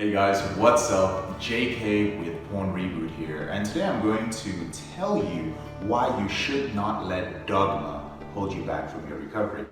Hey guys, what's up? JK with Porn Reboot here, and today I'm going to tell you why you should not let dogma hold you back from your recovery.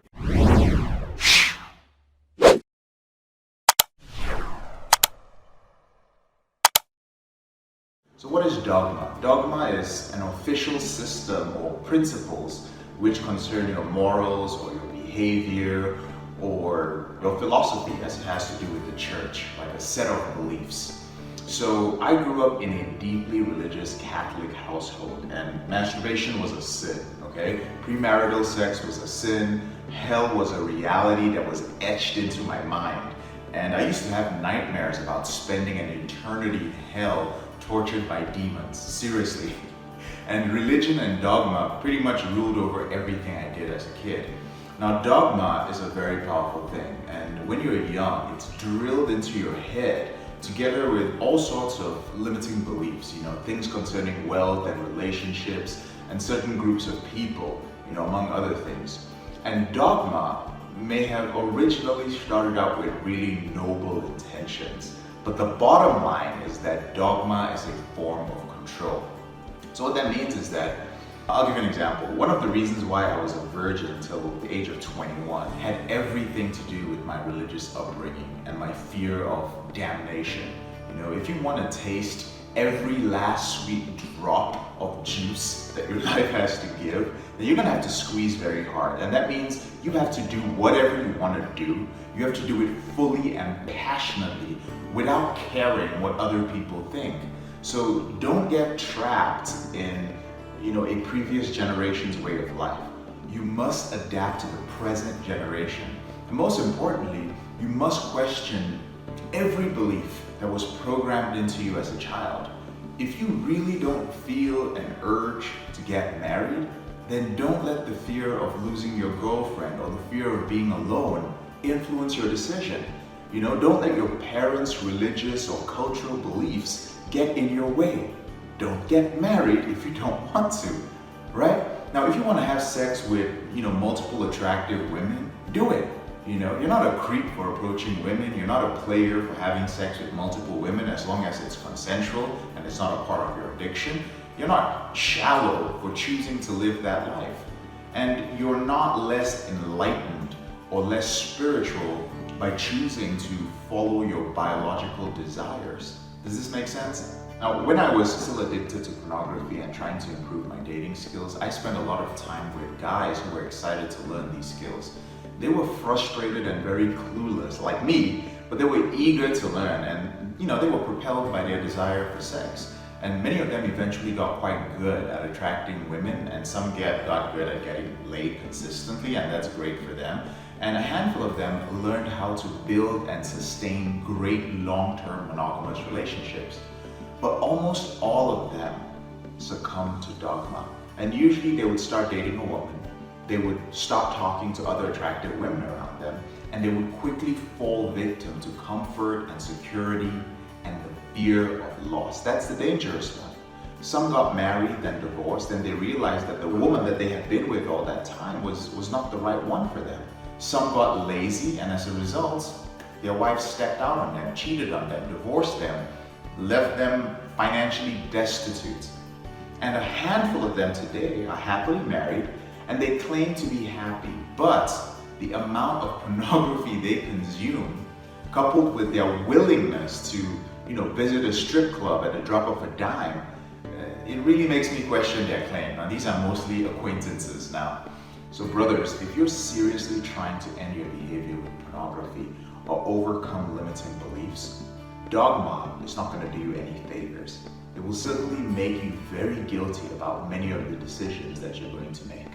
So what is dogma? Dogma is an official system or principles which concern your morals or your behavior or your philosophy, as it has to do with the church, like a set of beliefs. So I grew up in a deeply religious Catholic household, and masturbation was a sin, okay? Premarital sex was a sin. Hell was a reality that was etched into my mind. And I used to have nightmares about spending an eternity in hell tortured by demons, seriously. And religion and dogma pretty much ruled over everything I did as a kid. Now, dogma is a very powerful thing, and when you're young, it's drilled into your head together with all sorts of limiting beliefs, things concerning wealth and relationships and certain groups of people, among other things. And dogma may have originally started out with really noble intentions, but the bottom line is that dogma is a form of control. So what that means is that, I'll give you an example. One of the reasons why I was a virgin until the age of 21 had everything to do with my religious upbringing and my fear of damnation. If you want to taste every last sweet drop of juice that your life has to give, then you're going to have to squeeze very hard. And that means you have to do whatever you want to do. You have to do it fully and passionately without caring what other people think. So don't get trapped in a previous generation's way of life. You must adapt to the present generation. And most importantly, you must question every belief that was programmed into you as a child. If you really don't feel an urge to get married, then don't let the fear of losing your girlfriend or the fear of being alone influence your decision. Don't let your parents' religious or cultural beliefs get in your way. Don't get married if you don't want to, right? Now, if you want to have sex with, multiple attractive women, do it. You're not a creep for approaching women. You're not a player for having sex with multiple women as long as it's consensual and it's not a part of your addiction. You're not shallow for choosing to live that life. And you're not less enlightened or less spiritual by choosing to follow your biological desires. Does this make sense? Now, when I was still addicted to pornography and trying to improve my dating skills, I spent a lot of time with guys who were excited to learn these skills. They were frustrated and very clueless, like me, but they were eager to learn, and they were propelled by their desire for sex. And many of them eventually got quite good at attracting women, and some got good at getting laid consistently, and that's great for them. And a handful of them learned how to build and sustain great long-term monogamous relationships. But almost all of them succumbed to dogma. And usually they would start dating a woman, they would stop talking to other attractive women around them, and they would quickly fall victim to comfort and security and the fear of loss. That's the dangerous one. Some got married, then divorced, and they realized that the woman that they had been with all that time was not the right one for them. Some got lazy, and as a result, their wives stepped out on them, cheated on them, divorced them, left them financially destitute. And a handful of them today are happily married and they claim to be happy, but the amount of pornography they consume, coupled with their willingness to visit a strip club at the drop of a dime, it really makes me question their claim. Now, these are mostly acquaintances now. So brothers, if you're seriously trying to end your behavior with pornography or overcome limiting beliefs, dogma is not going to do you any favors. It will certainly make you very guilty about many of the decisions that you're going to make.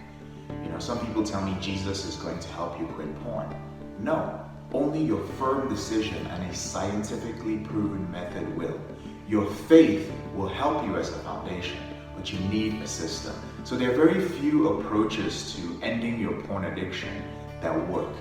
Some people tell me Jesus is going to help you quit porn. No, only your firm decision and a scientifically proven method will. Your faith will help you as a foundation, but you need a system. So there are very few approaches to ending your porn addiction that work.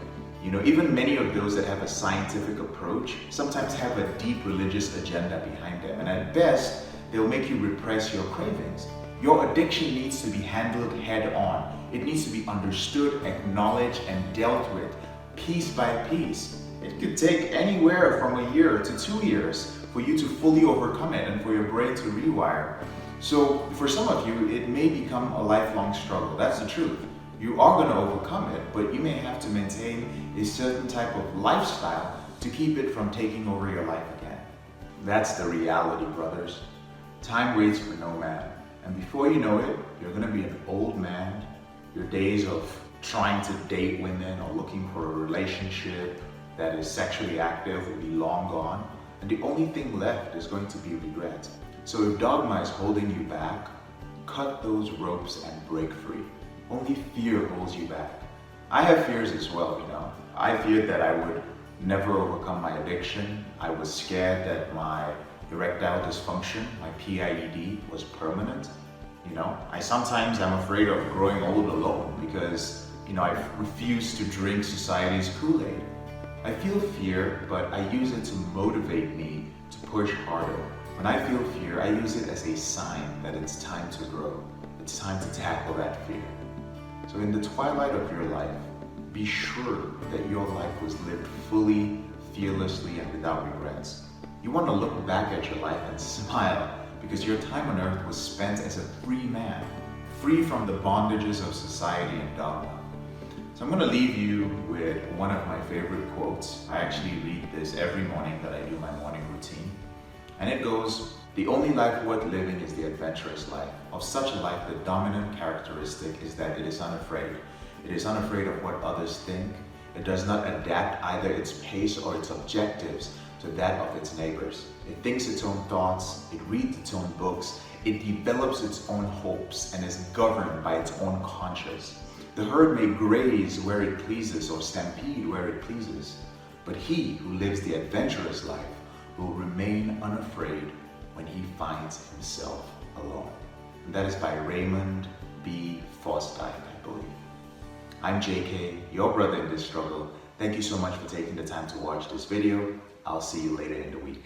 Even many of those that have a scientific approach sometimes have a deep religious agenda behind them, and at best, they'll make you repress your cravings. Your addiction needs to be handled head on. It needs to be understood, acknowledged, and dealt with piece by piece. It could take anywhere from a year to 2 years for you to fully overcome it and for your brain to rewire. So for some of you, it may become a lifelong struggle. That's the truth. You are going to overcome it, but you may have to maintain a certain type of lifestyle to keep it from taking over your life again. That's the reality, brothers. Time waits for no man. And before you know it, you're going to be an old man. Your days of trying to date women or looking for a relationship that is sexually active will be long gone. And the only thing left is going to be regret. So if dogma is holding you back, cut those ropes and break free. Only fear holds you back. I have fears as well, I feared that I would never overcome my addiction. I was scared that my erectile dysfunction, my PIED, was permanent. I sometimes am afraid of growing old alone because, I refuse to drink society's Kool-Aid. I feel fear, but I use it to motivate me to push harder. When I feel fear, I use it as a sign that it's time to grow. It's time to tackle that fear. So in the twilight of your life, be sure that your life was lived fully, fearlessly, and without regrets. You want to look back at your life and smile because your time on earth was spent as a free man, free from the bondages of society and dogma. So I'm going to leave you with one of my favorite quotes. I actually read this every morning that I do my morning routine. And it goes, "The only life worth living is the adventurous life. Of such a life, the dominant characteristic is that it is unafraid. It is unafraid of what others think. It does not adapt either its pace or its objectives to that of its neighbors. It thinks its own thoughts, it reads its own books, it develops its own hopes, and is governed by its own conscience. The herd may graze where it pleases or stampede where it pleases, but he who lives the adventurous life will remain unafraid when he finds himself alone." And that is by Raymond B. Forsyth, I believe. I'm JK, your brother in this struggle. Thank you so much for taking the time to watch this video. I'll see you later in the week.